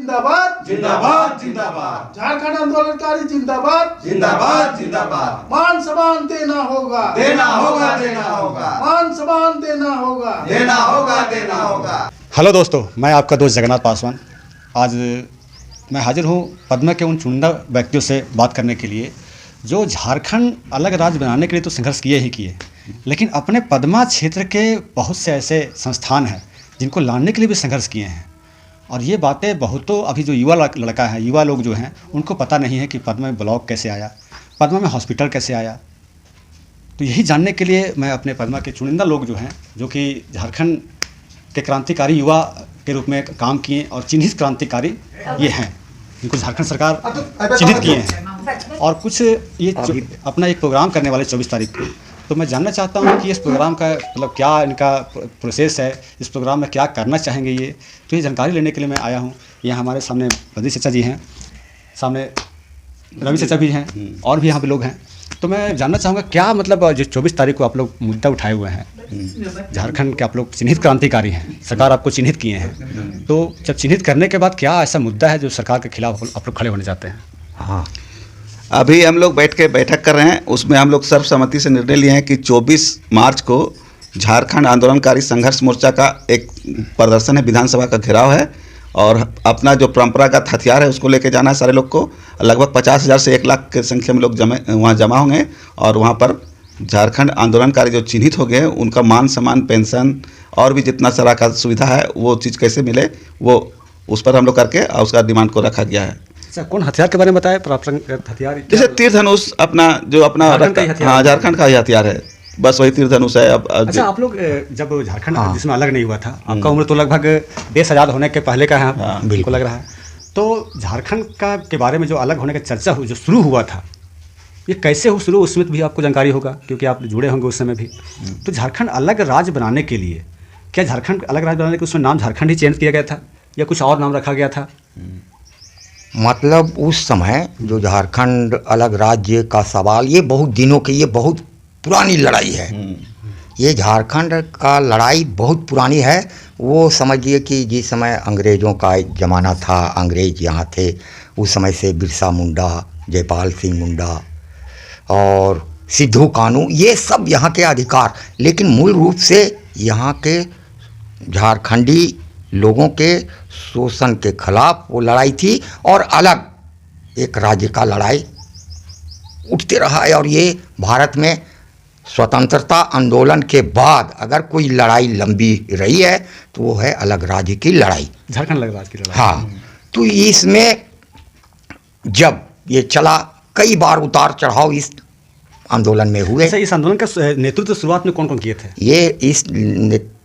जिंदाबाद जिंदाबाद जिंदाबाद। झारखंड आंदोलनकारी जिंदाबाद जिंदाबाद जिंदाबाद। मान सम्मान देना होगा देना होगा देना होगा। मान सम्मान देना होगा देना होगा देना होगा। हेलो दोस्तों, मैं आपका दोस्त जगन्नाथ पासवान। आज मैं हाजिर हूँ पद्मा के उन चुनिंदा व्यक्तियों से बात करने के लिए जो झारखंड अलग राज्य बनाने के लिए तो संघर्ष किए ही किए, लेकिन अपने पद्मा क्षेत्र के बहुत से ऐसे संस्थान हैं जिनको लाने के लिए भी संघर्ष किए हैं। और ये बातें बहुतों अभी जो युवा लड़का है, युवा लोग जो हैं, उनको पता नहीं है कि पद्मा में ब्लॉक कैसे आया, पद्मा में हॉस्पिटल कैसे आया। तो यही जानने के लिए मैं अपने पद्मा के चुनिंदा लोग जो हैं, जो कि झारखंड के क्रांतिकारी युवा के रूप में काम किए और चिन्हित क्रांतिकारी ये हैं, जिनको झारखंड सरकार चिन्हित किए हैं। और कुछ ये अपना एक प्रोग्राम करने वाले 24 तारीख को। तो मैं जानना चाहता हूँ कि इस प्रोग्राम का मतलब क्या इनका प्रोसेस है, इस प्रोग्राम में क्या करना चाहेंगे ये। तो ये जानकारी लेने के लिए मैं आया हूँ। यहाँ हमारे सामने बद्री चाचा जी हैं, सामने रवि चाचा भी हैं और भी यहाँ पे लोग हैं। तो मैं जानना चाहूँगा क्या मतलब जो 24 तारीख को आप लोग मुद्दा उठाए हुए हैं, झारखंड के आप लोग चिन्हित क्रांतिकारी हैं, सरकार आपको चिन्हित किए हैं। तो जब चिन्हित करने के बाद क्या ऐसा मुद्दा है जो सरकार के खिलाफ आप लोग खड़े होने जाते हैं? हाँ, अभी हम लोग बैठक कर रहे हैं। उसमें हम लोग सर्वसम्मति से निर्णय लिए हैं कि 24 मार्च को झारखंड आंदोलनकारी संघर्ष मोर्चा का एक प्रदर्शन है, विधानसभा का घेराव है और अपना जो परंपरागत हथियार है उसको लेके जाना है सारे लोग को। लगभग 50,000 से 1 लाख के संख्या में लोग वहाँ जमा होंगे और वहाँ पर झारखंड आंदोलनकारी जो चिन्हित हो गए हैं उनका मान सम्मान, पेंशन और भी जितना सारा का सुविधा है वो चीज़ कैसे मिले, वो उस पर हम लोग करके और उसका डिमांड को रखा गया है। अच्छा, कौन हथियार के बारे में बताया? परंपरागत हथियार जैसे तीर धनुष, अपना जो अपना हाँ झारखंड का ही हथियार है, बस वही तीर धनुष है। अब अच्छा, आप लोग जब झारखंड जिसमें अलग नहीं हुआ था, आपका उम्र तो लगभग देश आज़ाद होने के पहले का है, बिल्कुल लग रहा है। तो झारखंड का के बारे में जो अलग होने का चर्चा जो शुरू हुआ था, ये कैसे हो शुरू, उसमें भी आपको जानकारी होगा क्योंकि आप जुड़े होंगे उस समय भी। तो झारखंड अलग राज्य बनाने के लिए, क्या झारखंड अलग राज्य बनाने के उसमें नाम झारखंड ही चेंज किया गया था या कुछ और नाम रखा गया था? मतलब उस समय जो झारखंड अलग राज्य का सवाल, ये बहुत दिनों की, ये बहुत पुरानी लड़ाई है। ये झारखंड का लड़ाई बहुत पुरानी है। वो समझिए कि जिस समय अंग्रेज़ों का ज़माना था, अंग्रेज़ यहाँ थे, उस समय से बिरसा मुंडा, जयपाल सिंह मुंडा और सिद्धू कानू, ये सब यहाँ के अधिकार, लेकिन मूल रूप से यहाँ के झारखंडी लोगों के शोषण के खिलाफ वो लड़ाई थी और अलग एक राज्य का लड़ाई उठते रहा है। और ये भारत में स्वतंत्रता आंदोलन के बाद अगर कोई लड़ाई लंबी रही है तो वो है अलग राज्य की लड़ाई, झारखंड अलग राज्य की लड़ाई। हाँ, तो इसमें जब ये चला, कई बार उतार चढ़ाव इस आंदोलन में हुए। इस आंदोलन का नेतृत्व शुरुआत में कौन कौन किए थे? ये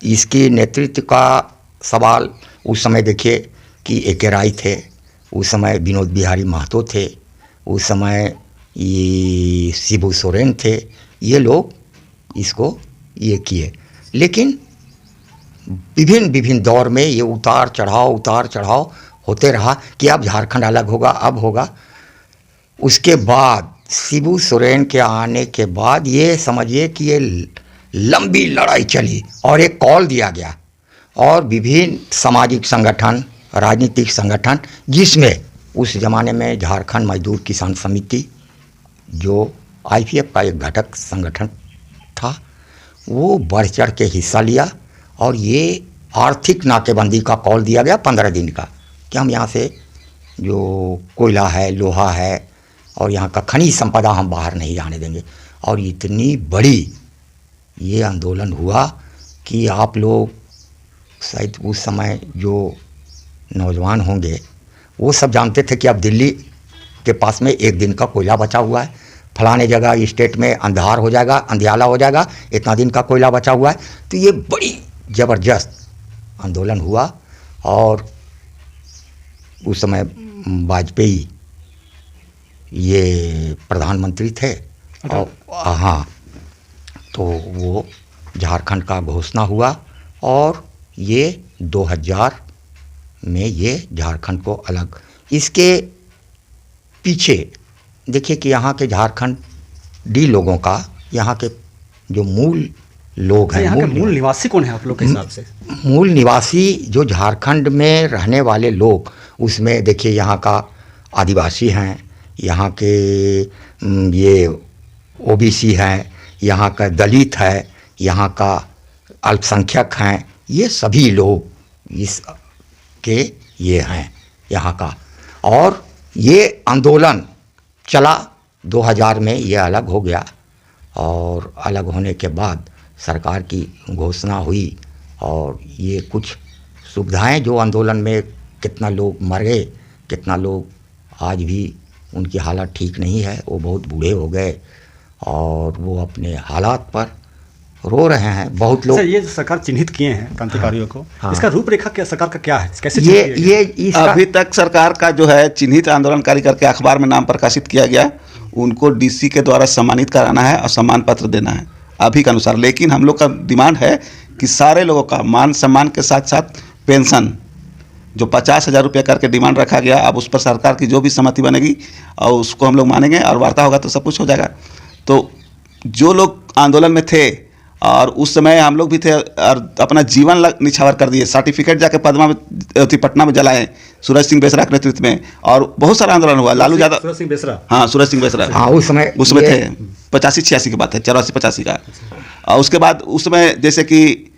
इसकी नेतृत्व का सवाल उस समय देखिए कि ए.के. राय थे, उस समय विनोद बिहारी महतो थे, उस समय ये शिबू सोरेन थे। ये लोग इसको ये किए, लेकिन विभिन्न दौर में ये उतार चढ़ाव होते रहा कि अब झारखंड अलग होगा, अब होगा। उसके बाद शिबू सोरेन के आने के बाद ये समझिए कि ये लंबी लड़ाई चली और एक कॉल दिया गया और विभिन्न सामाजिक संगठन, राजनीतिक संगठन, जिसमें उस ज़माने में झारखंड मजदूर किसान समिति जो आईपीएफ का एक घटक संगठन था, वो बढ़ चढ़ के हिस्सा लिया और ये आर्थिक नाकेबंदी का कॉल दिया गया 15 दिन का कि हम यहाँ से जो कोयला है, लोहा है और यहाँ का खनिज संपदा हम बाहर नहीं जाने देंगे। और इतनी बड़ी ये आंदोलन हुआ कि आप लोग शायद उस समय जो नौजवान होंगे वो सब जानते थे कि अब दिल्ली के पास में 1 दिन का कोयला बचा हुआ है, फलाने जगह स्टेट में अंधार हो जाएगा, अंधियाला हो जाएगा, इतना दिन का कोयला बचा हुआ है। तो ये बड़ी ज़बरदस्त आंदोलन हुआ और उस समय वाजपेयी ये प्रधानमंत्री थे और हाँ, तो वो झारखंड का घोषणा हुआ और ये 2000 में ये झारखंड को अलग। इसके पीछे देखिए कि यहाँ के झारखंडी लोगों का, यहाँ के जो मूल लोग हैं, यहाँ के मूल निवासी कौन है आप लोग के हिसाब से? मूल निवासी जो झारखंड में रहने वाले लोग, उसमें देखिए यहाँ का आदिवासी हैं, यहाँ के ये ओबीसी हैं, यहाँ का दलित है, यहाँ का अल्पसंख्यक हैं, ये सभी लोग इस के ये हैं यहाँ का। और ये आंदोलन चला 2000 में, ये अलग हो गया और अलग होने के बाद सरकार की घोषणा हुई और ये कुछ सुविधाएं जो आंदोलन में कितना लोग मर गए, कितना लोग आज भी उनकी हालत ठीक नहीं है, वो बहुत बूढ़े हो गए और वो अपने हालात पर रो रहे हैं। बहुत लोग ये जो सरकार चिन्हित किए हैं क्रांतिकारियों को, हाँ। इसका रूपरेखा क्या सरकार का क्या है, कैसे ये चिन्हित किया गया? इसका अभी तक सरकार का जो है चिन्हित आंदोलनकारी करके अखबार में नाम प्रकाशित किया गया, उनको डीसी के द्वारा सम्मानित कराना है और सम्मान पत्र देना है अभी के अनुसार। लेकिन हम लोग का डिमांड है कि सारे लोगों का मान सम्मान के साथ साथ पेंशन जो 50,000 रुपये करके डिमांड रखा गया, अब उस पर सरकार की जो भी सहमति बनेगी और उसको हम लोग मानेंगे और वार्ता होगा तो सब कुछ हो जाएगा। तो जो लोग आंदोलन में थे और उस समय हम लोग भी थे और अपना जीवन निछावर कर दिए, सर्टिफिकेट जाके पटना में जलाए सूरज सिंह बेसरा के नेतृत्व में, और बहुत सारा आंदोलन हुआ। लालू यादव, सूरज सिंह बेसरा, हाँ सूरज सिंह बेसरा, हाँ उसमें थे 85-86 की बात है, 84-85 का। और उसके बाद उस समय जैसे कि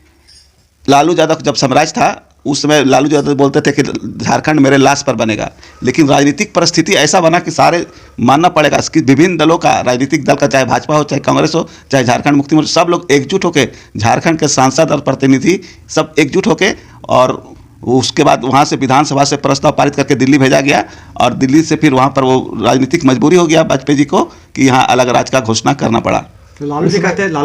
लालू यादव जब साम्राज्य था उस समय लालू यादव बोलते थे कि झारखंड मेरे लाश पर बनेगा, लेकिन राजनीतिक परिस्थिति ऐसा बना कि सारे मानना पड़ेगा कि विभिन्न दलों का, राजनीतिक दल का, चाहे भाजपा हो, चाहे कांग्रेस हो, चाहे झारखंड मुक्ति मोर्चा, सब लोग एकजुट होकर, झारखंड के सांसद और प्रतिनिधि सब एकजुट होकर, और उसके बाद वहाँ से विधानसभा से प्रस्ताव पारित करके दिल्ली भेजा गया और दिल्ली से फिर वहाँ पर वो राजनीतिक मजबूरी हो गया वाजपेयी जी को कि यहाँ अलग राज्य का घोषणा करना पड़ा। तो लालू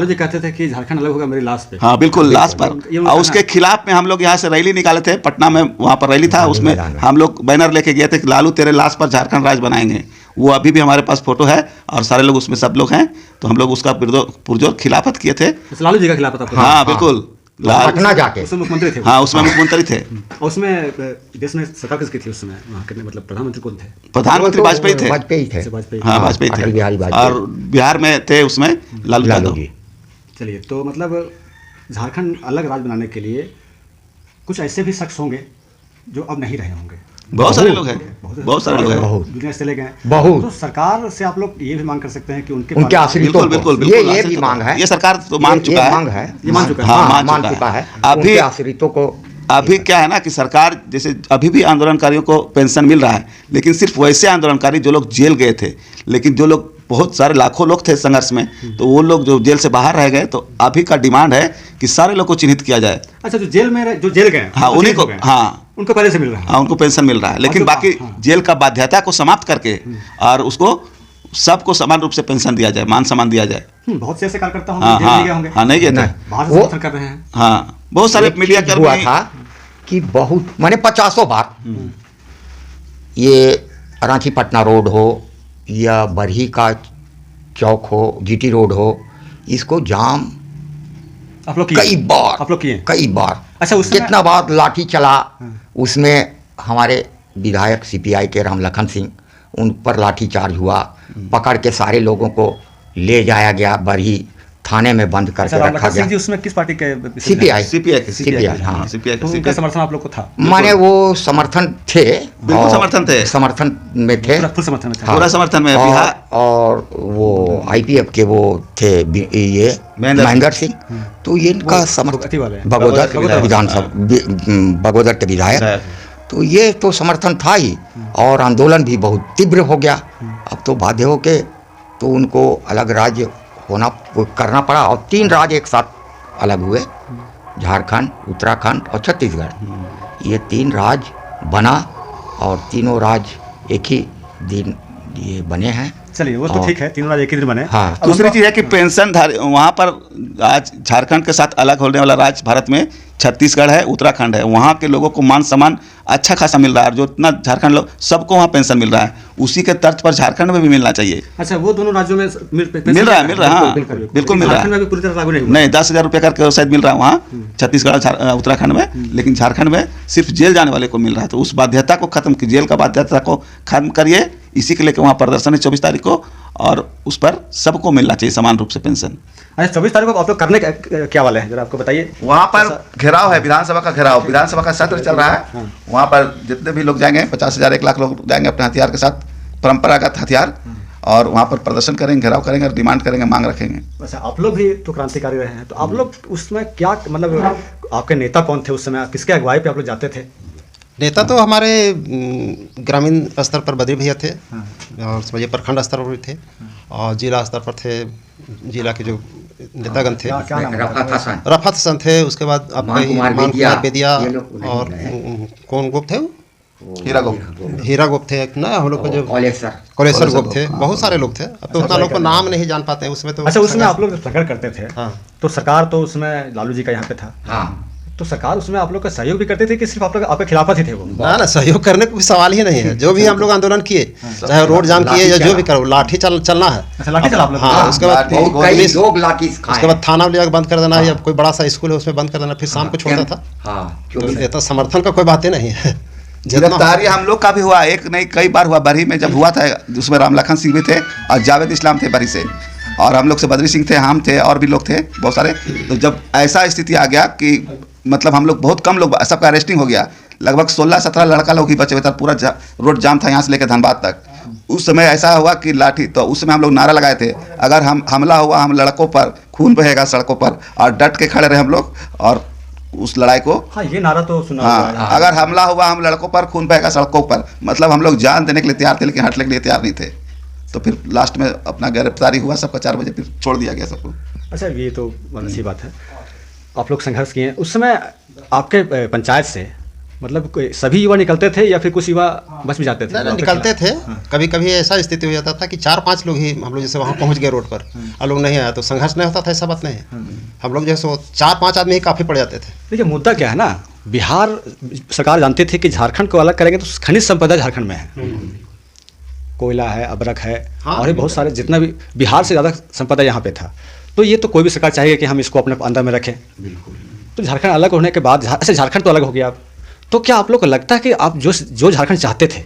जी कहते थे कि झारखंड अलग होगा मेरी लाश पे। हाँ बिल्कुल, लाश पर। और उसके खिलाफ में हम लोग यहाँ से रैली निकाले थे, पटना में वहाँ पर रैली था, उसमें हम लोग बैनर लेके गए थे कि लालू तेरे लाश पर झारखंड राज्य बनाएंगे। वो अभी भी हमारे पास फोटो है और सारे लोग उसमें सब लोग हैं, तो हम लोग उसका पुरजोर खिलाफत किए थे। लालू जी का खिलाफत आपको? हाँ बिल्कुल, पटना जाके उसमें मुख्यमंत्री थे। हाँ उसमें मुख्यमंत्री थे। और उसमें देश में सरकार किसकी थी उस समय, वहाँ कितने मतलब प्रधानमंत्री कौन थे? प्रधानमंत्री वाजपेयी थे। वाजपेयी थे, हाँ वाजपेयी अटल थे, बिहारी वाजपेयी। और बिहार में थे उसमें लालू यादव। चलिए, तो मतलब झारखंड अलग राज्य बनाने के लिए कुछ ऐसे भी शख्स होंगे जो अब नहीं रहे होंगे। बहुत सारे लोग हैं, बहुत सारे लोग हैं, दुनिया से चले गए बहुत। तो सरकार से आप लोग ये भी मांग कर सकते हैं कि उनके आश्रितों को, बिल्कुल ये भी मांग है, ये सरकार तो मान चुका है, मांग है, ये मान चुका है, हाँ मान चुका है। अभी उनके आश्रितों को अभी क्या है ना कि सरकार जैसे अभी भी आंदोलनकारियों को पेंशन मिल रहा है, लेकिन सिर्फ वैसे आंदोलनकारी जो लोग जेल गए थे, लेकिन जो लोग बहुत सारे लाखों लोग थे संघर्ष में, तो वो लोग जो जेल से बाहर रह गए, तो अभी का डिमांड है कि सारे लोग को चिन्हित किया जाए। अच्छा, जो जेल गए, हाँ उन्हीं को, हाँ उनको पहले से मिल रहा है, हाँ उनको पेंशन मिल रहा है, लेकिन बाकी जेल का बाध्यता को समाप्त करके और उसको सबको समान रूप से पेंशन दिया जाए, मान सम्मान दिया जाए। बहुत से ऐसे कार्यकर्ता हाँ होंगे, हाँ नहीं गए थे, बाहर से समर्थन कर रहे हैं। हाँ बहुत सारे मीडिया हुआ था कि बहुत माने 50 बार ये रांची पटना रोड हो या बरही का चौक हो, जीटी रोड हो, इसको जाम आप लोग कई बार, आप लोग किए? कई बार। अच्छा, उस समय कितना बार लाठी चला, उसमें हमारे विधायक सीपीआई के रामलखन सिंह, उन पर लाठी चार्ज हुआ, पकड़ के सारे लोगों को ले जाया गया, बरही थाने में बंद करके रखा गया। जी उसमें किस पार्टी के? सीपीआई, सीपीआई, हाँ। तो उनका समर्थन आप लोग को था? माने वो समर्थन थे, बिल्कुल समर्थन थे, समर्थन में थे, फुल समर्थन में था, पूरा समर्थन में। बिहार और वो आईपीएफ के वो थे ये महेंद्र सिंह, तो ये इनका समर्थन, बगोदर विधानसभा, बगोदर के विधायक, तो ये तो समर्थन था ही, और आंदोलन भी बहुत तीव्र हो गया। अब तो बाध्य हो के तो उनको अलग राज्य करना पड़ा, और 3 राज्य एक साथ अलग हुए, झारखंड, उत्तराखंड और छत्तीसगढ़। ये 3 राज्य बना और तीनों राज्य एक ही दिन ये बने हैं। चलिए, वो तो ठीक है, 3 राज्य एक ही दिन बने। हाँ। दूसरी चीज़ है कि पेंशन वहाँ पर आज झारखंड के साथ अलग होने वाला राज्य भारत में छत्तीसगढ़ है, उत्तराखंड है, वहाँ के लोगों को मान सम्मान अच्छा खासा मिल रहा है, और जो इतना झारखंड लोग सबको वहाँ पेंशन मिल रहा है, उसी के तर्ज पर झारखंड में भी मिलना चाहिए। अच्छा, वो दोनों राज्यों में मिल रहा है, हाँ बिल्कुल मिल रहा है। पूरी तरह लागू नहीं, 10,000 रुपये करके शायद मिल रहा है वहाँ छत्तीसगढ़ उत्तराखंड में, लेकिन झारखंड में सिर्फ जेल जाने वाले को मिल रहा है। तो उस बाध्यता को खत्म, जेल का बाध्यता को खत्म करिए, इसी के लेकर वहाँ प्रदर्शन है 24 तारीख को, और उस पर सबको मिलना चाहिए समान रूप से पेंशन। अच्छा 24 तारीख को आप लोग करने क्या वाले हैं जरा आपको बताइए। वहाँ पर घेराव है, विधानसभा का घेराव, विधानसभा का सत्र चल रहा है। वहाँ पर जितने भी लोग जाएंगे 50,000 1 लाख लोग जाएंगे अपने हथियार के साथ, परंपरागत हथियार, और वहाँ पर प्रदर्शन करेंगे, घेराव करेंगे और डिमांड करेंगे, मांग रखेंगे। अच्छा आप लोग भी तो क्रांतिकारी रहे हैं, तो आप लोग उसमें क्या मतलब आपके नेता कौन थे उस समय, किसके अगुवाई पे आप लोग जाते थे? नेता तो हमारे ग्रामीण स्तर पर बद्री भैया थे, और समझिए प्रखंड स्तर पर भी थे, और जिला स्तर पर थे, जिला के जो नेतागण थे क्या नाम है? रफत हसन थे, उसके बाद मान कुमार बेदिया, और कौन गुप्त थे, हीरा गुप्त थे ना, हम लोग को जो कॉलेश्वर गुप्त थे, बहुत सारे लोग थे। अब तो उतना लोग को नाम नहीं जान पाते हैं उसमें। तो अच्छा उसमें आप लोग संघर्ष करते थे, हाँ। तो सरकार तो उसमें लालू जी का यहाँ पे था, हाँ। तो सरकार उसमें आप लोग का सहयोग भी करते थे कि सिर्फ आप लोग आपके खिलाफत ही थे वो? ना सहयोग करने को भी सवाल ही नहीं है। जो भी हम लोग आंदोलन किए, चाहे रोड जाम किए या जो भी करो, लाठी चलना है। अच्छा लाठी चला आप लोग? हाँ, उसके बाद उसके बाद थाना ले बंद कर देना, या कोई बड़ा सा स्कूल है उसमें बंद कर देना, फिर शाम को छोड़ता था। ये तो समर्थन का कोई बात ही नहीं है। गिरफ्तारी हम लोग का भी हुआ, एक नहीं कई बार हुआ। बरही में जब हुआ था, उसमें रामलखन सिंह भी थे और जावेद इस्लाम थे बरही से, और हम लोग से बद्री सिंह थे, हम थे, और भी लोग थे बहुत सारे। तो जब ऐसा स्थिति आ गया कि मतलब हम लोग बहुत कम लोग, सबका अरेस्टिंग हो गया, लगभग 16-17 लड़का लोग ही बचे हुए थे, पूरा रोड जाम था यहाँ से लेकर धनबाद तक। उस समय ऐसा हुआ कि लाठी, तो उस समय हम लोग नारा लगाए थे, अगर हम हमला हुआ हम लड़कों पर खून बहेगा सड़कों पर, और डट के खड़े रहे हम लोग और उस लड़ाई को। हाँ ये नारा तो सुना। हाँ, अगर हमला हुआ हम लड़कों पर खून बहेगा सड़कों पर, मतलब हम लोग जान देने के लिए तैयार थे, लेकिन हटने के लिए तैयार नहीं थे। तो फिर लास्ट में अपना गिरफ्तारी हुआ सबका, 4 बजे फिर छोड़ दिया गया सबको। अच्छा ये तो अच्छी बात है, आप लोग संघर्ष किए। उस समय आपके पंचायत से मतलब सभी युवा निकलते थे या फिर कुछ युवा बच भी जाते थे? नहीं, निकलते थे। कभी कभी ऐसा स्थिति हो जाता था कि 4-5 लोग ही हम लोग जैसे वहाँ पहुँच गए रोड पर, और लोग नहीं आया तो संघर्ष नहीं होता था, ऐसा बात नहीं है। हम लोग जैसे 4-5 आदमी ही काफ़ी पड़ जाते थे। देखिए मुद्दा क्या है ना, बिहार सरकार जानती थी कि झारखंड को अलग करेंगे तो खनिज संपदा झारखंड में है, कोयला है, अबरक है, और भी बहुत सारे, जितना भी बिहार से ज़्यादा संपदा यहाँ पे था। तो ये तो कोई भी सरकार चाहिए कि हम इसको अपने अंदर में रखें। तो झारखंड अलग होने के बाद, अच्छा झारखंड तो अलग हो गया, तो क्या आप लोग को लगता है कि आप जो झारखंड चाहते थे,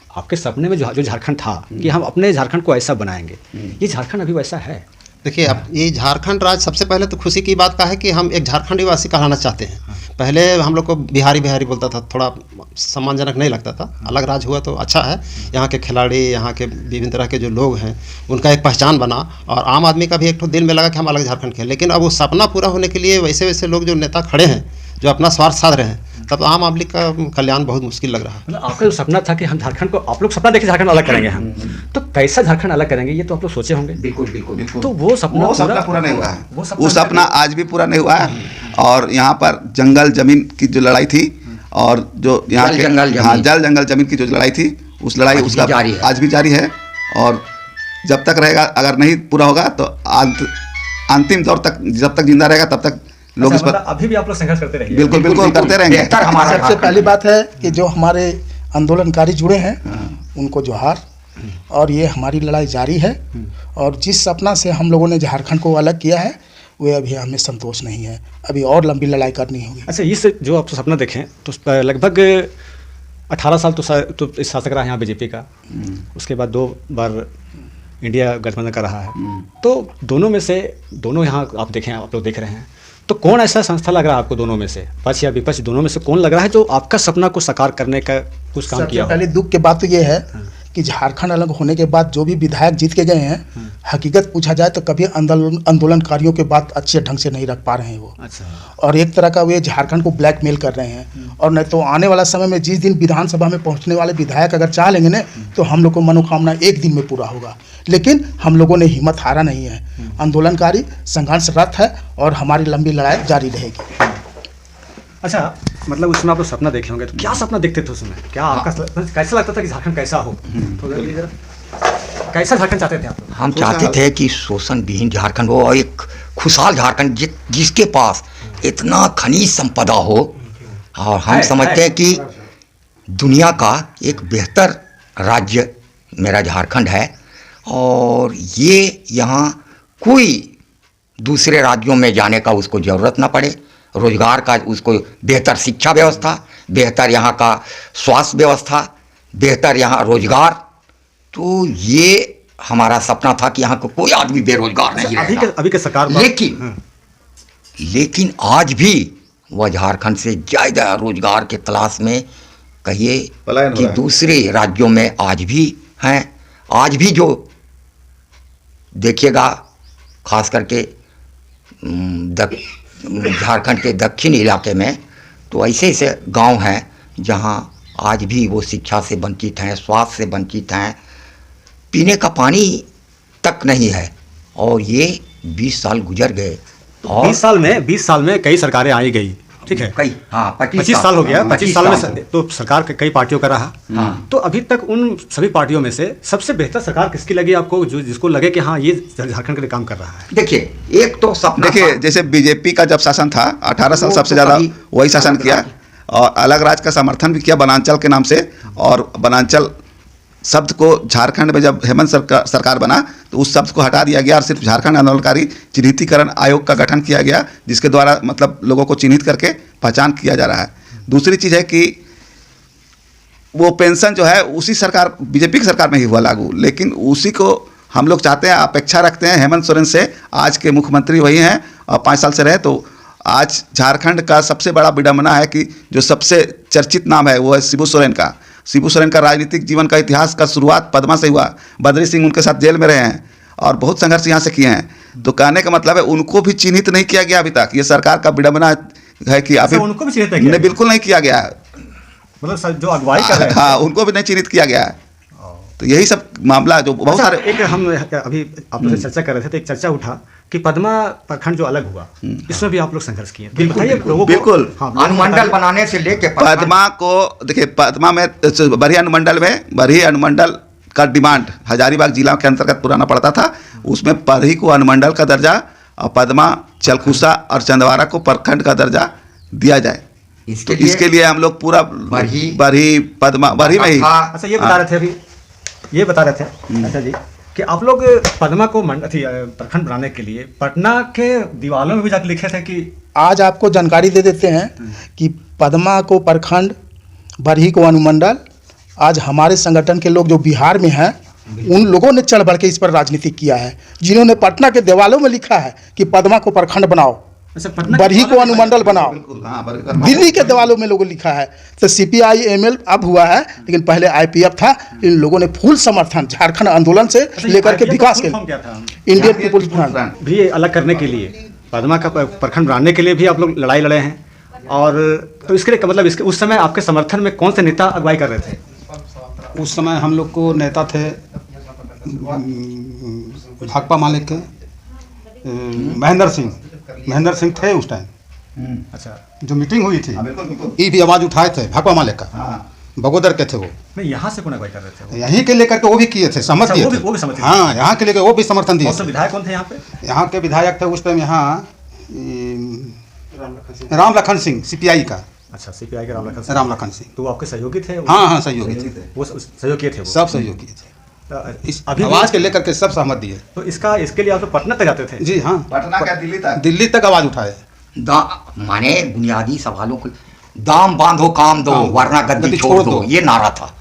आपके सपने में जो झारखंड था कि हम अपने झारखंड को ऐसा बनाएंगे, ये झारखंड अभी वैसा है? देखिए अब ये झारखंड राज्य सबसे पहले तो खुशी की बात का है कि हम एक झारखंडी वासी कहलाना चाहते हैं। पहले हम लोग को बिहारी बिहारी बोलता था, थोड़ा सम्मानजनक नहीं लगता था। अलग राज्य हुआ तो अच्छा है, यहाँ के खिलाड़ी, यहाँ के विभिन्न तरह के जो लोग हैं उनका एक पहचान बना, और आम आदमी का भी एक तो दिल में लगा कि हम अलग झारखंड के। लेकिन अब वो सपना पूरा होने के लिए वैसे वैसे लोग जो नेता खड़े हैं, जो अपना स्वार्थ साध रहे हैं, तब तो आम आदमी का कल्याण बहुत मुश्किल लग रहा है। मतलब आपका जो सपना था कि हम झारखंड को, आप लोग सपना देखे झारखंड अलग करेंगे हम, तो कैसा झारखंड अलग करेंगे ये तो आप लोग सोचे होंगे। बिल्कुल। तो वो सपना पूरा नहीं हुआ है, वो सपना आज भी पूरा नहीं हुआ है। और यहाँ पर जंगल जमीन की जो लड़ाई थी, और जो यहाँ के जल जंगल जमीन की जो लड़ाई थी, उस लड़ाई उसका आज भी जारी है। और जब तक रहेगा, अगर नहीं पूरा होगा तो अंतिम दौर तक, जब तक जिंदा रहेगा तब तक लोग इस पर अभी भी आप लोग संघर्ष करते रहेंगे। बिल्कुल करते रहेंगे। सबसे पहली बात है कि जो हमारे आंदोलनकारी जुड़े हैं उनको जोहार, और ये हमारी लड़ाई जारी है। और जिस सपना से हम लोगों ने झारखंड को अलग किया है, वो अभी हमें संतोष नहीं है, अभी और लंबी लड़ाई करनी होगी। अच्छा इस जो आप सपना देखें तो लगभग 18 साल तो इस शासक रहा है यहाँ बीजेपी का, उसके बाद 2 बार इंडिया गठबंधन का रहा है। तो दोनों में से, दोनों यहाँ आप देखें, आप लोग देख रहे हैं, तो कौन ऐसा संस्था लग रहा है आपको दोनों में से, पक्ष या विपक्ष, दोनों में से कौन लग रहा है जो आपका सपना को साकार करने का कुछ काम किया? पहले दुख की बात तो ये है कि झारखंड अलग होने के बाद जो भी विधायक जीत के गए हैं, हकीकत पूछा जाए तो कभी आंदोलनकारियों के बात अच्छे ढंग से नहीं रख पा रहे हैं वो। अच्छा। और एक तरह का वे झारखंड को ब्लैकमेल कर रहे हैं। और नहीं तो आने वाला समय में जिस दिन विधानसभा में पहुंचने वाले विधायक अगर चाह लेंगे ना, तो हम लोग को मनोकामना एक दिन में पूरा होगा। लेकिन हम लोगों ने हिम्मत हारा नहीं है, आंदोलनकारी संघर्षरत है और हमारी लंबी लड़ाई जारी रहेगी। अच्छा मतलब उसमें आप लोग सपना देखे होंगे, तो क्या सपना देखते थे उसमें? क्या आपका कैसा लगता था कि झारखंड कैसा हो? कैसा झारखंड चाहते थे आप लोग? हम चाहते थे कि शोषण विहीन झारखंड हो, और एक खुशहाल झारखंड जिसके पास इतना खनिज संपदा हो। और हम समझते हैं कि दुनिया का एक बेहतर राज्य मेरा झारखंड है, और ये यहाँ कोई दूसरे राज्यों में जाने का उसको ज़रूरत ना पड़े। रोजगार का उसको बेहतर शिक्षा व्यवस्था, बेहतर यहाँ का स्वास्थ्य व्यवस्था, बेहतर यहाँ रोजगार, तो ये हमारा सपना था कि यहाँ को कोई आदमी बेरोजगार नहीं रहेगा। अभी के सरकार लेकिन आज भी वह झारखंड से ज़्यादा रोजगार के तलाश में कहिए पलायन हो कि रहा है। दूसरे राज्यों में आज भी हैं। आज भी जो देखिएगा खास करके झारखंड के दक्षिण इलाके में तो ऐसे ऐसे गांव हैं जहां आज भी वो शिक्षा से वंचित हैं, स्वास्थ्य से वंचित हैं, पीने का पानी तक नहीं है। और ये 20 साल गुजर गए और 20 साल में कई सरकारें आई गई, ठीक है, कई 25 साल हो गया। 25 साल में 25 तो सरकार कई पार्टियों का रहा। हाँ। तो अभी तक उन सभी पार्टियों में से सबसे बेहतर सरकार किसकी लगी आपको, जो जिसको लगे कि हाँ ये झारखंड के लिए काम कर रहा है? देखिए एक तो सपना देखिए जैसे बीजेपी का जब शासन था 18 साल वो सबसे तो ज़्यादा कभी- वही शासन किया और अलग राज्य का समर्थन भी किया बनांचल के नाम से। और बनांचल शब्द को झारखंड में जब हेमंत सरकार बना तो उस शब्द को हटा दिया गया और सिर्फ झारखंड आंदोलनकारी चिन्हितीकरण आयोग का गठन किया गया, जिसके द्वारा मतलब लोगों को चिन्हित करके पहचान किया जा रहा है। दूसरी चीज़ है कि वो पेंशन जो है उसी सरकार बीजेपी की सरकार में ही हुआ लागू, लेकिन उसी को हम लोग चाहते हैं, अपेक्षा रखते हैं हेमंत सोरेन से। आज के मुख्यमंत्री वही हैं और 5 साल से रहे। तो आज झारखंड का सबसे बड़ा विडंबना है कि जो सबसे चर्चित नाम है वो है शिबू सोरेन का। शिबू सोरेन का राजनीतिक जीवन का इतिहास का शुरुआत पद्मा से हुआ। बद्री सिंह उनके साथ जेल में रहे हैं और बहुत संघर्ष यहाँ से किए हैं। तो कहने का मतलब है उनको भी चिन्हित नहीं किया गया अभी तक। ये सरकार का विडंबना है कि अभी उनको भी चिन्हित नहीं किया नहीं, गया? बिल्कुल नहीं किया गया है। मतलब जो अगुवाई कर रहे हैं। हाँ, उनको भी नहीं चिन्हित किया गया है। तो यही सब मामला जो बहुत अच्छा, सारे एक हम अभी आप लोग से चर्चा कर रहे थे तो एक चर्चा उठा कि पद्मा प्रखंड जो अलग हुआ इसमें भी आप लोग संघर्ष किए। बताइए लोगों को। बिल्कुल। हाँ, लोगों को अनुमंडल बताइए। बनाने से लेके पद्मा को देखिए, पद्मा में बरही अनुमंडल का डिमांड हजारीबाग जिला के अंतर्गत पुराना पड़ता था। उसमें बरही को अनुमंडल का दर्जा और पद्मा, चलकुसा और चंदवारा को प्रखंड का दर्जा दिया जाए। इसके तो इसके लिए हम लोग पूरा बरही पद्मा बरही में ही अच्छा ये बता रहे थे अभी, ये बता रहे थे अच्छा जी कि आप लोग पद्मा को प्रखंड बनाने के लिए पटना के दीवालों में भी जाकर लिखे थे कि आज आपको जानकारी दे देते हैं कि पद्मा को प्रखंड, बरही को अनुमंडल। आज हमारे संगठन के लोग जो बिहार में हैं उन लोगों ने चढ़ बढ़ के इस पर राजनीति किया है, जिन्होंने पटना के दीवालों में लिखा है कि पद्मा को प्रखंड बनाओ, अच्छा पटना बरही को अनुमंडल बनाओ। दिल्ली के दीवालों में लोगों लिखा है। तो CPI ML अब हुआ है, लेकिन पहले IPF था। इन लोगों ने फुल समर्थन झारखंड आंदोलन से लेकर के विकास के क्या था इंडियन पीपुल्स फ्रंट भी अलग करने के लिए, पद्मा का प्रखंड बनाने के लिए भी आप लोग लड़ाई लड़े हैं। और तो इसके लिए मतलब इसके उस समय आपके समर्थन में कौन से नेता अगुवाई कर रहे थे? उस समय हम लोग को नेता थे भाकपा माले के महेंद्र सिंह थे उस टाइम। अच्छा जो मीटिंग हुई थी ये भी आवाज़ उठाए थे भाकपा माले का, बगोदर के थे वो। नहीं, यहाँ से कौन अगुवाई कर रहे थे वो? यहीं के लेकर के वो भी किए थे, समझ अच्छा, किए वो भी थे। समझ किए। हाँ, यहाँ के लेकर वो भी समर्थन दिए कौन सा थे। विधायक कौन थे यहाँ पे? यहाँ के विधायक थे उस टाइम यहाँ राम लखन सिंह CPI का। अच्छा CPI के राम लखन सिंह तो वो आपके सहयोगी थे? हाँ सहयोगी थे, वो सहयोग किए थे वो? सब सहयोगी थे। इस अभी आवाज़ के लेकर के सब सहमत दिए। तो इसके लिए आप लोग पटना तक जाते थे? जी हाँ, पटना का दिल्ली तक आवाज़ उठाए। माने बुनियादी सवालों को दाम बांधो काम दो वरना गद्दी छोड़ दो, ये नारा था।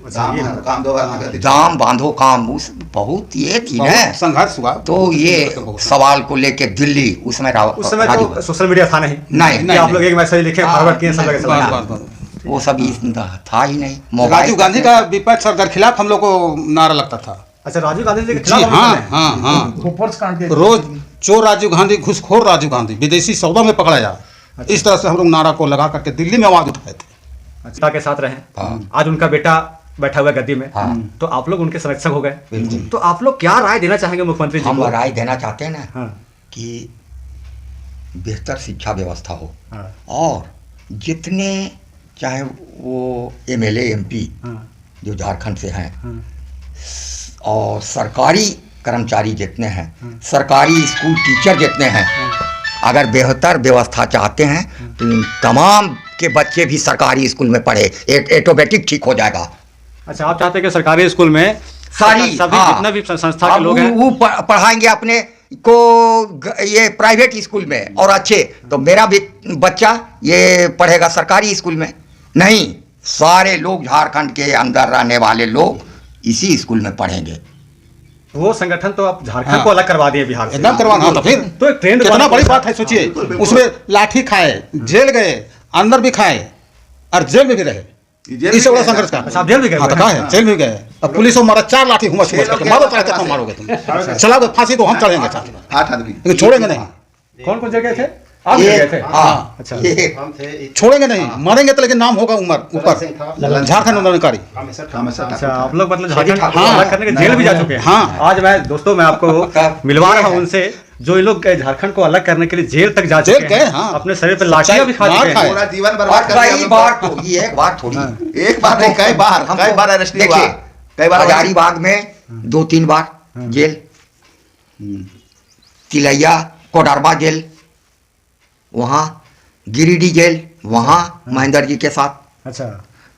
दाम बांधो काम उस बहुत ये थी ना संघर्ष हुआ। तो ये सवाल को लेके दिल्ली उसमें उस समय तो सोशल मीडिया था नहीं नहीं, कि आप लोग एक मैसेज लिखे फॉरवर्ड किए सब लगे सब बस, बस। वो सब था ही नहीं। राजीव गांधी का विपक्ष और खिलाफ हम लोग को नारा लगता था। अच्छा राजीव गांधी जी के जी खिलाफ हाँ आप हाँ हाँ, गोपर्स कांड के रोज चोर राजीव गांधी, घुसखोर राजीव गांधी, विदेशी सौदा में पकड़ाया। इस तरह से हम लोग नारा को लगा करके दिल्ली में आवाज उठाए थे। अच्छा के साथ रहे। हाँ। आज उनका बेटा बैठा हुआ है गद्दी में। हाँ। तो आप लोग उनके संरक्षक हो गए। तो आप लोग क्या राय देना चाहेंगे मुख्यमंत्री जी हम को? राय देना चाहते हैं ना हाँ। कि बेहतर शिक्षा व्यवस्था हो हाँ। और जितने चाहे वो MLA MP हाँ। जो झारखंड से हैं हाँ। और सरकारी कर्मचारी जितने हैं, सरकारी स्कूल टीचर जितने हैं, अगर बेहतर व्यवस्था चाहते हैं तो इन तमाम के बच्चे भी सरकारी स्कूल में पढ़े, ऑटोमेटिक ठीक हो जाएगा। अच्छा आप चाहते हैं कि सरकारी स्कूल में सारी सभी हाँ, जितना भी संस्था के लोग हैं वो पढ़ाएंगे अपने को ये प्राइवेट स्कूल में और अच्छे, तो मेरा भी बच्चा ये पढ़ेगा सरकारी स्कूल में नहीं, सारे लोग झारखंड के अंदर रहने वाले लोग इसी स्कूल में पढ़ेंगे। वो संगठन तो आप झारखंड को अलग करवा दिए बिहार से। एकदम करवाना हाँ, तो फिर तो एक ट्रेंड कितना बड़ी बात है सोचिए। उसमें लाठी खाए, जेल गए, अंदर भी खाए और जेल में भी रहे। इससे बड़ा संघर्ष का अच्छा, आप जेल भी गए हाँ, तो हुए कहा है जेल में गए। अब पुलिस को मारा 4 लाठी घुमा मारो, कितना मारोगे तुम? चलाओगे फांसी तो हम चढ़ेंगे साथ में, 8 आदमी लेकिन छोड़ेंगे नहीं, कौन कौन जगह थे? आप गए थे? हाँ अच्छा। ये छोड़ेंगे नहीं, मरेंगे तो लेकिन नाम होगा ऊपर झारखंड आंदोलनकारी। अच्छा, आप लोग मतलब झारखंड हाँ, को अलग करने के जेल भी जा चुके हैं। हाँ। आज मैं दोस्तों मैं आपको मिलवा रहा हूँ उनसे जो ये लोग झारखंड को अलग करने के लिए जेल तक जा जेल चुके गए, हैं। हाँ। अपने शरीर पर लाठियां भी खा मार चुके खाए। हैं। पूरा जीवन बर्बाद कर दिया कई हम लोग बार का। तो ये एक बार थोड़ी एक बार नहीं, कई बार अरेस्ट हुआ, देखिए कई बार हजारीबाग में 2-3 बार जेल, तिलैया कोडरबा जेल, वहाँ गिरिडीह जेल, वहाँ महेंद्र जी के साथ। अच्छा,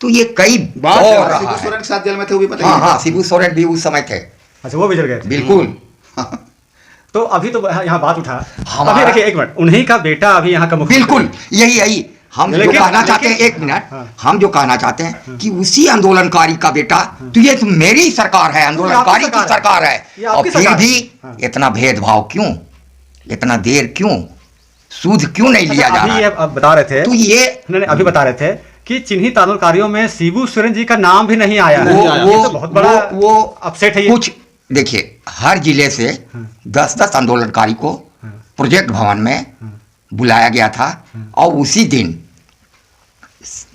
तो ये कई बात और है, रहा शिबू है। सोरेन के साथ जेल में थे, वो भी हाँ बताइए। हाँ, शिबू सोरेन भी उस समय थे, अच्छा वो भी जल गए थे। बिल्कुल। तो अभी तो यहाँ बात उठा, हमारा- अभी देखिए एक मिनट, उन्हीं का बेटा अभी यहाँ का मुख्यमंत्री। बिल्कुल यही हम जो लेकिन- कहना चाहते हैं, लेकिन- एक मिनट, हाँ। हम जो कहना चाहते हैं कि उसी आंदोलनकारी का बेटा, तो ये तो मेरी सरकार है, आंदोलनकारी की सरकार है, ये और आपकी फिर सरकार भी है। हाँ। इतना भेदभाव क्यों, इतना देर क्यों, सूद क्यों नहीं लिया जा अभी रहा ये है? अब बता रहे थे, तो ये नहीं, अभी बता रहे थे कि चिन्हित आंदोलनकारियों में शिबू सोरेन जी का नाम भी नहीं आया है। ये तो बहुत बड़ा वो अपसेट है ये। कुछ देखिए, हर जिले से 10-10 आंदोलनकारी को प्रोजेक्ट भवन में बुलाया गया था, और उसी दिन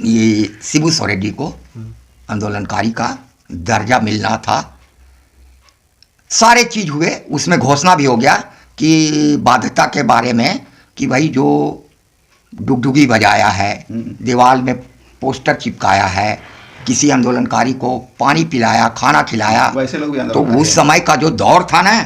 ये शिबू सोरेन जी को आंदोलनकारी का दर्जा मिलना था। सारे चीज हुए, उसमें घोषणा भी हो गया कि बाध्यता के बारे में कि भाई जो डुगडुगी बजाया है, दीवार में पोस्टर चिपकाया है, किसी आंदोलनकारी को पानी पिलाया, खाना खिलाया, वैसे लोग भी तो आंदोलन उस समय का जो दौर था ना,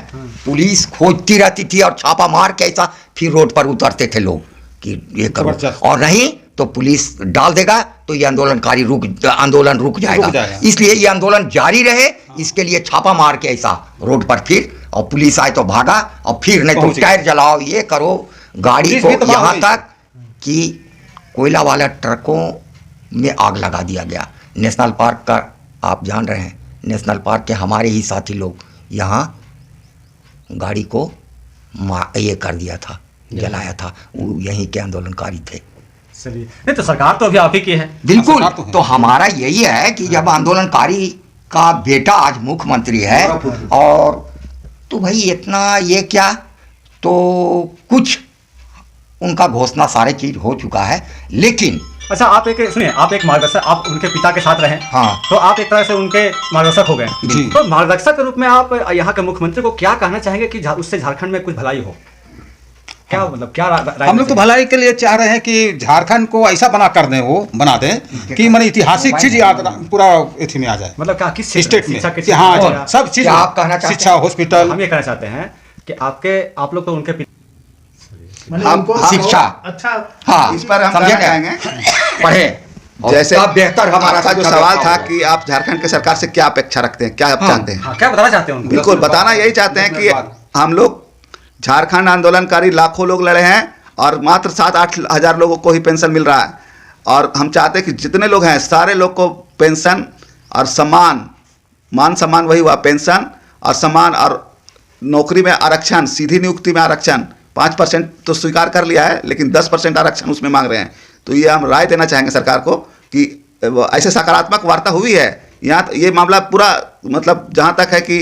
पुलिस खोजती रहती थी और छापा मार के ऐसा फिर रोड पर उतरते थे लोग कि ये करो, जबरदस्त। और नहीं तो पुलिस डाल देगा तो ये आंदोलन रुक जाएगा। इसलिए ये आंदोलन जारी रहे, इसके लिए छापा मार के ऐसा रोड पर फिर, और पुलिस आए तो भागा, और फिर नहीं तो पहुंच गए। टायर जलाओ, ये करो, गाड़ी पुलिस को भी तबाह हो यहाँ गई। तक कि कोयला वाला ट्रकों में आग लगा दिया गया। नेशनल पार्क का आप जान रहे हैं, नेशनल पार्क के हमारे ही साथी लोग यहाँ गाड़ी को ये कर दिया था, जलाया था, वो यहीं के आंदोलनकारी थे। चलिए, नहीं तो सरकार तो अभी आप ही की है। बिल्कुल, सरकार तो है। तो हमारा यही है कि जब आंदोलनकारी का बेटा आज मुख्यमंत्री है, और तो भाई इतना ये क्या, तो कुछ उनका घोषणा सारे चीज हो चुका है, लेकिन अच्छा, आप एक सुनिए, आप एक मार्गदर्शक, आप उनके पिता के साथ रहे, हाँ। तो आप एक तरह से उनके मार्गदर्शक हो गए। जी। तो मार्गदर्शक के रूप में आप यहाँ के मुख्यमंत्री को क्या कहना चाहेंगे कि उससे झारखंड में कुछ भलाई हो? क्या मतलब क्या राय हम लोग तो भलाई के लिए चाह रहे हैं कि झारखंड को ऐसा बना कर दें, वो बना दें कि माने ऐतिहासिक चीज याद पूरा एथी में आ जाए, मतलब क्या किस क्षेत्र स्टेट में, शिक्षा के कि हाँ क्षेत्र में? सब चीज, क्या आप कहना चाहते शिक्षा, हॉस्पिटल। हम ये कहना चाहते हैं कि आप लोग तो उनके मैंने हम- उनको शिक्षा, अच्छा हाँ, इस पर हम समझे कहना ना? चाहेंगे, पढ़े, और जैसे तब बेहतर हमारा आपका जो शिक्षा सवाल व्यवस्था था होगा। कि आप झारखंड के सरकार से क्या अपेक्षा रखते हैं, क्या आप चाहते हैं, हाँ, क्या बताना चाहते हैं उनको? बिल्कुल बताना यही चाहते हैं कि हम लोग झारखंड आंदोलनकारी लाखों लोग लड़े हैं और मात्र 7-8 हज़ार लोगों को ही पेंशन मिल रहा है, और हम चाहते हैं कि जितने लोग हैं सारे लोग को पेंशन और मान सम्मान वही हुआ, पेंशन और सम्मान, और नौकरी में आरक्षण, सीधी नियुक्ति में आरक्षण 5% तो स्वीकार कर लिया है, लेकिन 10% आरक्षण उसमें मांग रहे हैं। तो ये हम राय देना चाहेंगे सरकार को कि ऐसे सकारात्मक वार्ता हुई है यहाँ, ये मामला पूरा मतलब जहाँ तक है कि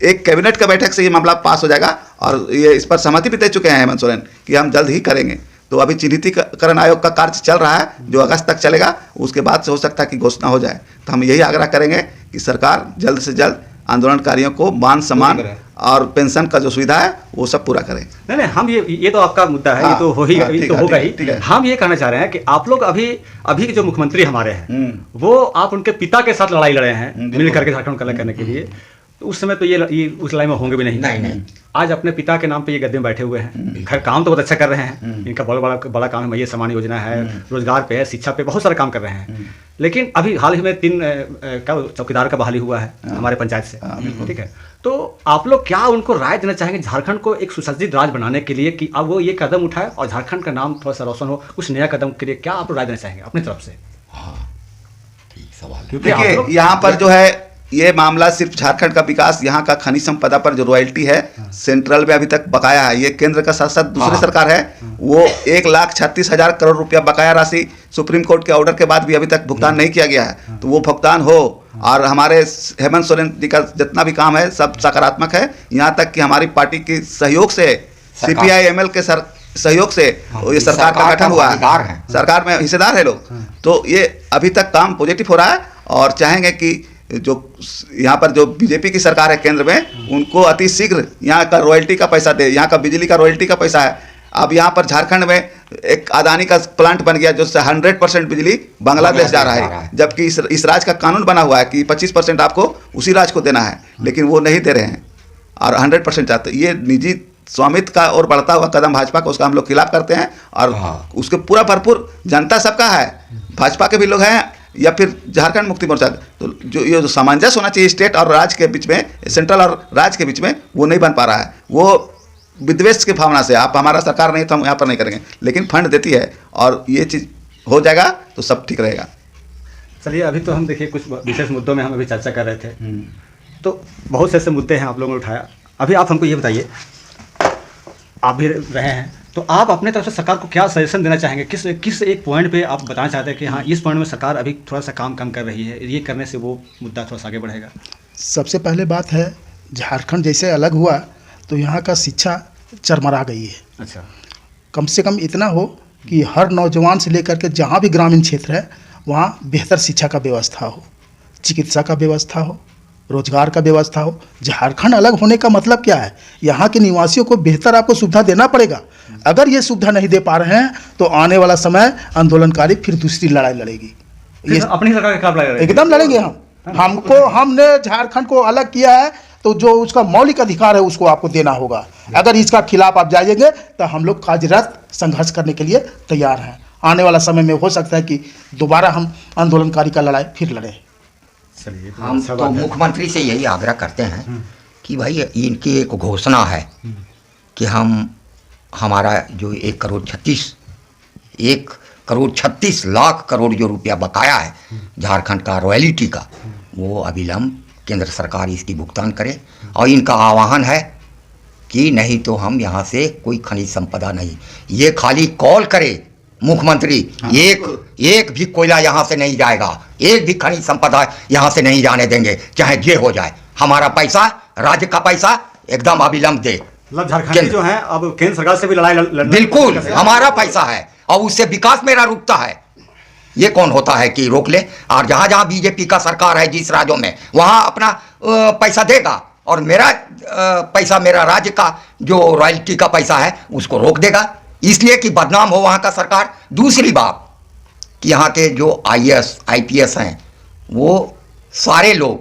एक कैबिनेट का बैठक से ये मामला पास हो जाएगा, और ये इस पर सहमति भी दे चुके हैं हेमंत सोरेन कि हम जल्द ही करेंगे। तो अभी चिन्हितीकरण आयोग का कार्य चल रहा है जो अगस्त तक चलेगा, उसके बाद से हो सकता है कि घोषणा हो जाए। तो हम यही आग्रह करेंगे कि सरकार जल्द से जल्द आंदोलनकारियों को मान सम्मान और पेंशन का जो सुविधा है वो सब पूरा करें। नहीं नहीं, हम ये तो आपका मुद्दा है, हाँ, ये तो हो ही हाँ, ये ठीक तो है, होगा ठीक ही। है। हम ये कहना चाह रहे हैं कि आप लोग अभी के जो मुख्यमंत्री हमारे हैं, वो आप उनके पिता के साथ लड़ाई लड़े हैं मिल करके झारखंड को अलग करने के लिए, तो उस समय तो ये उस लड़ाई में होंगे भी नहीं। नहीं। आज अपने पिता के नाम पे ये गद्दे में बैठे हुए हैं, खैर काम तो बहुत अच्छा कर रहे हैं, इनका बड़ा काम है, मैया सम्मान योजना है, रोजगार पे है, शिक्षा पे बहुत सारे काम कर रहे हैं। लेकिन अभी हाल ही में 3 चौकीदार का बहाली हुआ है हमारे पंचायत से, ठीक है। तो आप लोग क्या उनको राय देना चाहेंगे झारखंड को एक सुसज्जित राज्य बनाने के लिए कि अब वो ये कदम उठाए और झारखंड का नाम थोड़ा सा रोशन हो, कुछ नया कदम के लिए क्या आप लोग राय देना चाहेंगे अपनी तरफ से? ठीक सवाल है। क्योंकि आप देखिए लोग- यहाँ पर जो है ये मामला सिर्फ झारखंड का विकास, यहाँ का खनिज संपदा पर जो रॉयल्टी है सेंट्रल में अभी तक बकाया है। ये केंद्र का साथ साथ दूसरी सरकार है, वो 1,36,000 करोड़ रुपया बकाया राशि सुप्रीम कोर्ट के ऑर्डर के बाद भी अभी तक भुगतान नहीं किया गया है। तो वो भुगतान हो, और हमारे हेमंत सोरेन जी का जितना भी काम है सब सकारात्मक है। यहाँ तक कि हमारी पार्टी के सहयोग से, CPI-ML के सहयोग से ये सरकार का गठन हुआ है, सरकार में हिस्सेदार है लोग। तो ये अभी तक काम पॉजिटिव हो रहा है, और चाहेंगे कि जो यहाँ पर जो बीजेपी की सरकार है केंद्र में, उनको अति शीघ्र यहाँ का रॉयल्टी का पैसा दे। यहाँ का बिजली का रॉयल्टी का पैसा है। अब यहाँ पर झारखंड में एक अदानी का प्लांट बन गया जो 100% बिजली बांग्लादेश जा रहा है, जबकि इस राज्य का कानून बना हुआ है कि 25% आपको उसी राज्य को देना है, लेकिन वो नहीं दे रहे हैं और 100% चाहते। ये निजी स्वामित्व का और बढ़ता हुआ कदम भाजपा का, उसका हम लोग खिलाफ करते हैं। और उसके पूरा भरपूर जनता सबका है, भाजपा के भी लोग हैं या फिर झारखंड मुक्ति मोर्चा। तो जो सामंजस्य होना चाहिए स्टेट और राज्य के बीच में, सेंट्रल और राज्य के बीच में, वो नहीं बन पा रहा है। वो विद्वेष की भावना से आप हमारा सरकार नहीं तो हम यहाँ पर नहीं करेंगे, लेकिन फंड देती है और ये चीज़ हो जाएगा तो सब ठीक रहेगा। चलिए, अभी तो हम देखिए कुछ विशेष मुद्दों में हम अभी चर्चा कर रहे थे, तो बहुत से ऐसे मुद्दे हैं आप लोगों ने उठाया। अभी आप हमको ये बताइए, आप भी रहे हैं, तो आप अपने तरफ से सरकार को क्या सजेशन देना चाहेंगे? किस एक पॉइंट पे आप बताना चाहते हैं कि हाँ, इस पॉइंट में सरकार अभी थोड़ा सा काम कम कर रही है, ये करने से वो मुद्दा थोड़ा सा आगे बढ़ेगा? सबसे पहले बात है, झारखंड जैसे अलग हुआ तो यहाँ का शिक्षा चरमरा गई है। अच्छा, कम से कम इतना हो कि हर नौजवान से लेकर के जहाँ भी ग्रामीण क्षेत्र है वहाँ बेहतर शिक्षा का व्यवस्था हो, चिकित्सा का व्यवस्था हो, रोजगार का व्यवस्था हो। झारखंड अलग होने का मतलब क्या है? यहाँ के निवासियों को बेहतर आपको सुविधा देना पड़ेगा। अगर ये सुविधा नहीं दे पा रहे हैं तो आने वाला समय आंदोलनकारी फिर दूसरी लड़ाई लड़ेगी। ये अपनी सरकार के खिलाफ लड़ेंगे, एकदम लड़ेंगे हमने झारखंड को अलग किया है तो जो उसका मौलिक अधिकार है उसको आपको देना होगा। अगर इसका खिलाफ आप जाएंगे तो हम लोग कार्यरत संघर्ष करने के लिए तैयार हैं। आने वाला समय में हो सकता है कि दोबारा हम आंदोलनकारी का लड़ाई फिर लड़ें। हम तो मुख्यमंत्री से यही आग्रह करते हैं कि भाई इनकी एक घोषणा है कि हमारा जो 1,36 लाख करोड़ जो रुपया बकाया है झारखंड का रॉयल्टी का, वो अविलंब केंद्र सरकार इसकी भुगतान करे। और इनका आह्वान है कि नहीं तो हम यहाँ से कोई खनिज संपदा नहीं, ये खाली कॉल करे मुख्यमंत्री, एक भी कोयला यहाँ से नहीं जाएगा, एक भी खनिज संपदा यहाँ से नहीं जाने देंगे, चाहे जे हो जाए। हमारा पैसा, राज्य का पैसा एकदम अविलंब दे। मतलब झारखंड जो है अब केंद्र सरकार से भी लड़ाई बिल्कुल हमारा पैसा है और उससे विकास मेरा रुकता है। ये कौन होता है कि रोक ले? और जहाँ जहाँ बीजेपी का सरकार है जिस राज्यों में, वहाँ अपना पैसा देगा और मेरा पैसा, मेरा राज्य का जो रॉयल्टी का पैसा है उसको रोक देगा, इसलिए कि बदनाम हो वहाँ का सरकार। दूसरी बात कि यहाँ के जो IAS IPS हैं वो सारे लोग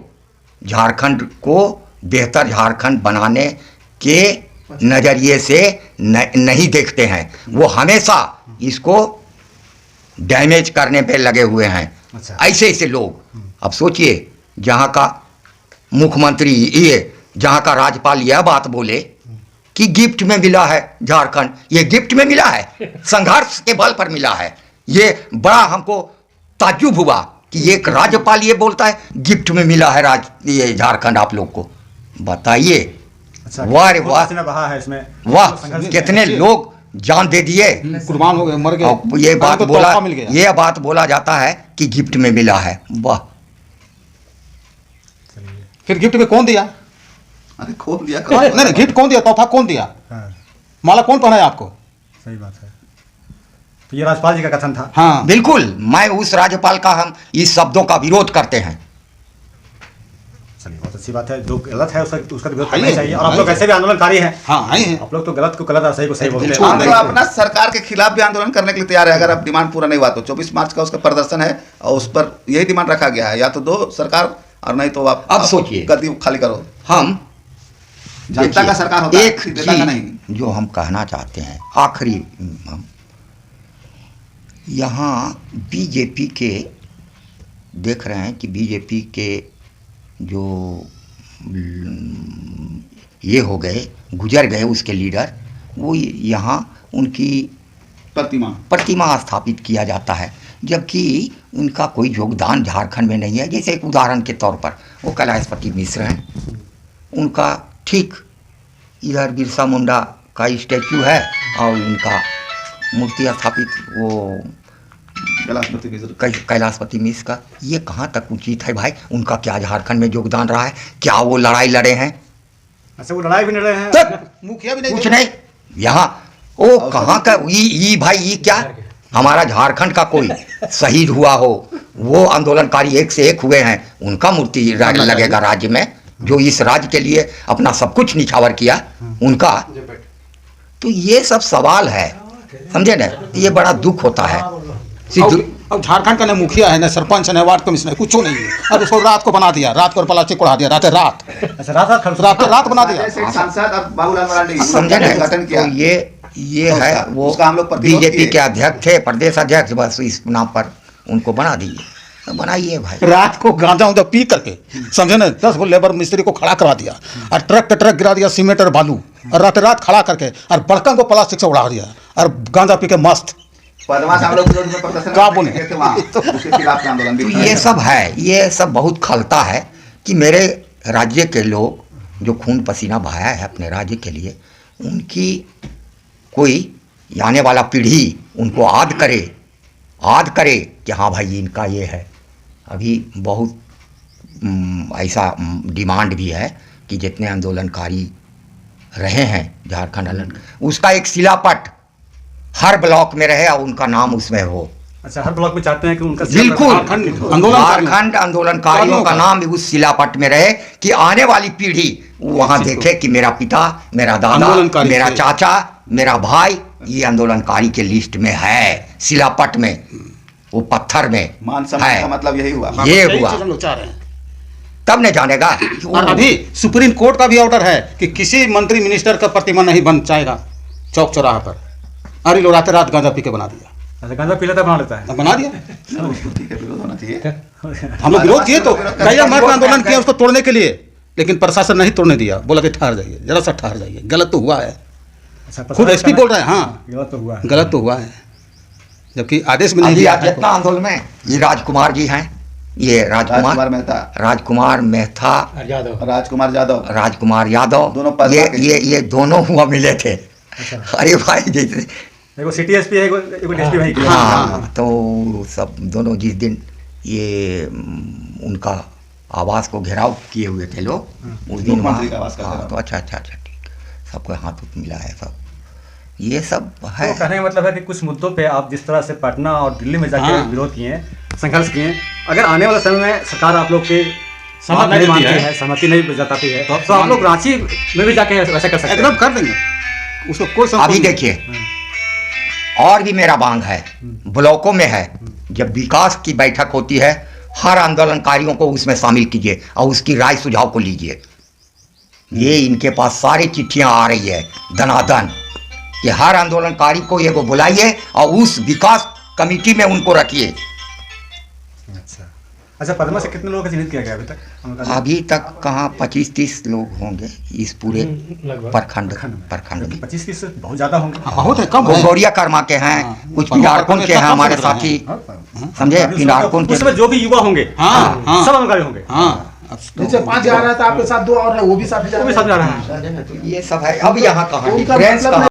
झारखंड को बेहतर झारखंड बनाने के नज़रिए से नहीं देखते हैं, वो हमेशा इसको डैमेज करने पे लगे हुए हैं। अच्छा। ऐसे लोग, अब सोचिए जहाँ का मुख्यमंत्री, जहाँ का राज्यपाल यह बात बोले कि गिफ्ट में मिला है झारखंड, ये गिफ्ट में मिला है, संघर्ष के बल पर मिला है। ये बड़ा हमको ताज्जुब हुआ कि एक राज्यपाल ये बोलता है गिफ्ट में मिला है ये झारखंड आप लोग को। बताइए, अच्छा, वाह रे वाह, बहा है इसमें, वाह, कितने लोग जान दे दिए, कुर्बान हो गए, मर गए। ये बात बोला जाता है कि गिफ्ट में मिला है। वाह, फिर गिफ्ट में कौन दिया? अरे खोल दिया। नहीं, गिफ्ट कौन दिया? तोहफा कौन दिया? माला कौन पहनाया आपको? सही बात है। तो ये राज्यपाल जी का कथन था। हाँ बिल्कुल, मैं उस राज्यपाल का, हम इस शब्दों का विरोध करते हैं। चलिए, बहुत अच्छी बात है, जो गलत है उसका विरोध करना चाहिए। और आप लोग ऐसे भी आंदोलनकारी हैं। हाँ, आई हैं। आप लोग तो गलत को गलत और सही को सही बोलते हैं। हम तो अपना सरकार के खिलाफ भी आंदोलन करने के लिए तैयार है। अगर अब डिमांड पूरा नहीं हुआ तो 24 मार्च का उसका प्रदर्शन है और उस पर यही डिमांड रखा गया है, या तो दो सरकार और नहीं तो आप अब सोचिए, गद्दी खाली करो। हम जनता का सरकार होता है, एक नेता का नहीं। चीज जो हम कहना चाहते हैं आखिरी, हम यहाँ बीजेपी के देख रहे हैं कि बीजेपी के जो ये हो गए, गुजर गए उसके लीडर, वो यहाँ उनकी प्रतिमा प्रतिमा स्थापित किया जाता है। जबकि उनका कोई योगदान झारखंड में नहीं है। जैसे एक उदाहरण के तौर पर वो कैलाशपति मिश्र हैं, उनका ठीक इधर बिरसा मुंडा का स्टैचू है और उनका मूर्ति स्थापित वो कैलाशपति मिश्र का। ये कहाँ तक उचित है भाई? उनका क्या झारखंड में योगदान रहा है? क्या वो लड़ाई लड़े हैं? अच्छा, वो लड़ाई भी नहीं लड़े हैं, मुखिया भी नहीं कुछ नहीं। यहाँ ओ कहाँ का ई भाई, ये क्या हमारा झारखंड का कोई शहीद हुआ हो, वो आंदोलनकारी एक से एक हुए हैं, उनका मूर्ति लगेगा राज्य में, जो इस राज्य के लिए अपना सब कुछ निछावर किया उनका। तो ये सब सवाल है, समझे ना? ये बड़ा दुख होता है। अब झारखंड का न मुखिया है, न सरपंच है, न वार्ड कमिश्नर, कुछ नहीं है। अब उसको रात को बना दिया, रात को प्लास्टिक उड़ा दिया, रात रात बना दिया। सांसद अब बाबूलाल मरांडी समझे ना? उद्घाटन किया। तो ये है वो उसका हम लोग प्रतिरोध बीजेपी किए। के अध्यक्ष थे, प्रदेश अध्यक्ष, बस इस नाम पर उनको बना दिए। तो बनाइए भाई। रात को गांजा उंजा पी करके, समझे ना, 10 गो लेबर मिस्त्री को खड़ा करा दिया और ट्रक पे ट्रक गिरा दिया सीमेंट और बालू, और रात खड़ा करके और बर्तन को प्लास्टिक से उड़ा दिया और गांजा पी के मस्त। पदमा से हम लोग विरोध में प्रदर्शन क्या बोले? किए थे वहाँ, उसके खिलाफ आंदोलन भी तो किया। ये सब है, ये सब बहुत खलता है कि मेरे राज्य के लोग जो खून पसीना बहाया है अपने राज्य के लिए, उनकी कोई आने वाला पीढ़ी उनको याद करे कि हाँ भाई इनका ये है। अभी बहुत ऐसा डिमांड भी है कि जितने आंदोलनकारी रहे हैं झारखंड आंदोलन, उसका एक शिलापट हर ब्लॉक में रहे और उनका नाम उसमें हो। अच्छा, हर ब्लॉक में चाहते हैं कि उनका बिल्कुल, आंदोलन झारखंड आंदोलनकारियों का नाम भी उस शिलापट में रहे कि आने वाली पीढ़ी वहां देखे कि मेरा पिता, मेरा दादा, आंदोलनकारी मेरा थे। चाचा, मेरा भाई ये आंदोलनकारी के लिस्ट में है, शिलापट में, वो पत्थर में मान सम्मान का मतलब यही हुआ। ये यही हुआ, चीज़ हम लोग चाह रहे हैं। तब नहीं जानेगा कि वो- और अभी सुप्रीम कोर्ट का भी ऑर्डर है कि किसी मंत्री मिनिस्टर का प्रतिमा नहीं बन जाएगा चौक चौराहा पर। अरे लोग रात गांजा पी के बना दिया। अच्छा, गांजा पी लेता है, बना लेता है। अब बना दिया। ठीक है, विरोध होना चाहिए। हम लोग विरोध किए, तो कई मर्द आंदोलन किया उसको तोड़ने के लिए, लेकिन प्रशासन नहीं तोड़ने दिया, बोला कि ठहर जाइए, जरा सा ठहर जाइए, गलत तो हुआ है। अच्छा, खुद एसपी बोल रहे हैं, हाँ गलत तो हुआ है। गलत तो हुआ है, जबकि आदेश भी नहीं अभी दिया आप जितना आंदोलन में ये राजकुमार जी हैं, ये राजकुमार मेहता, राजकुमार मेहता, राजकुमार यादव, दोनों राजकुमार पदमा यादव, ये दोनों हुआ मिले थे। अरे भाई जैसे एगो सिटी एसपी है, एगो डीएसपी भाई के। हाँ, तो सब दोनों जिस दिन ये उनका आवास को घेराव किए हुए थे लोग, उस दिन वहाँ, मुख्यमंत्री का आवास का हाँ, घेराव। तो अच्छा ठीक, सबको हाथ उठ मिला है सब, ये सब है। तो कहने का मतलब है कि कुछ मुद्दों पे आप जिस तरह से पटना और दिल्ली में जाके हाँ। विरोध किए हैं, संघर्ष किए हैं, अगर आने वाले समय में सरकार आप लोग के सहमत बात नहीं नहीं मानती देती है, है, सहमति नहीं जताती है, तो तो आप लोग रांची में भी जाके वैसा कर सकते हैं। एकदम कर देंगे उसको, कोई संकोच अभी नहीं। देखिए, और भी मेरा मांग है, ब्लॉकों में है, जब विकास की बैठक होती है, हर आंदोलनकारियों को उसमें शामिल कीजिए और उसकी राय सुझाव को लीजिए। ये इनके पास सारी चिट्ठियां आ रही है दनादन कि हर आंदोलनकारी को ये को बुलाइए और उस विकास कमेटी में उनको रखिए। अच्छा, पदमा से कितने लोगों का चिन्हित किया गया अभी तक? अभी तक कहाँ 25-30 लोग होंगे इस पूरे प्रखंड में। 25-30 बहुत ज्यादा होंगे। बहुत है, कम है। गोरिया कर्मा के हैं, कुछ पिंडारकुंड के हैं हमारे साथी, समझे, पिंडारकुंड के। उस समय जो भी युवा होंगे, हाँ, हाँ। सब आंदोलनकारी होंगे। हाँ, जैसे 5 जा रहा था आपके साथ 2 और है, वो भी साथ वो भी साथ जा रहे हैं। तो ये सब है। अब यहाँ कहाँ उनका डिफरेंस मतलब कहाँ